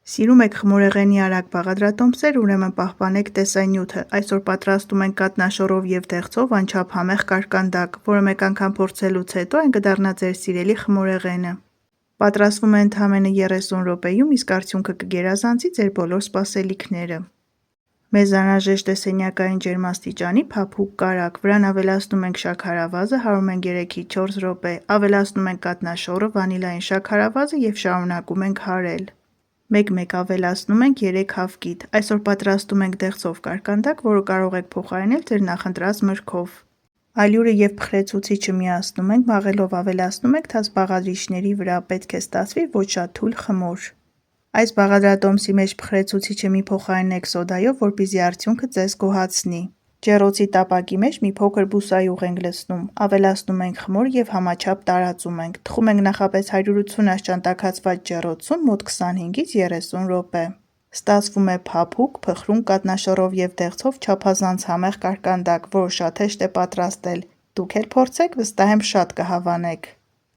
Սիրում եք խմորեղենի արագ բաղադրատոմսեր, ուրեմն պահպանեք տեսանյութը։ Այսօր պատրաստում ենք կատնաշոռով և դեղցով անչափ համեղ կարկանդակ, որը մեկ անգամ փորձելուց հետո այն կդառնա ձեր սիրելի խմորեղենը։ Պատրաստվում է ընդամենը 30 րոպեում, իսկ արդյունքը կգերազանցի ձեր բոլոր սպասելիքները։ Մեզ անհրաժեշտ է սենյակային ջերմաստիճանի փափուկ կարագ, վրան ավելացնում ենք շաքարավազը, հարում ենք 3-ից 4 րոպե, ավելացնում ենք կատնաշոռը, վանիլային շաքարավազը և շարունակում ենք հարել։ Մեկ-մեկ ավելացնում ենք 3 հավկիթ։ Այսօր պատրաստում ենք դեղցով կարկանդակ, որը կարող եք փոխարինել ձեր նախընտրած մրգով։ Ալյուրը և փխրեցուցիչը միացնում ենք, մաղելով ավելացնում ենք թաց բաղադրիչների վրա, պետք է ստացվի ոչ շատ թույլ խմոր։ Այս բաղադրատոմսի մեջ փխրեցուցիչը մի փոխարինեք սոդայով, որպեսզի արդյունքը ձեզ գոհացնի։ Ջեռոցի տապակի մեջ մի փոքր բուսայուղ ենք լցնում, ավելացնում ենք խմոր և համաչափ տարածում ենք։ Թխում ենք նախապես 180 աստիճան տաքացված ջեռոցում մոտ 25-ից 30 րոպե։ Ստացվում է փափուկ, փխրուն կատնաշոռով և դեղցով չափազանց համեղ կարկանդակ, որը շատ հեշտ է պատրաստել։ Դուք էլ փորձեք, վստահ եմ շատ կհավանեք։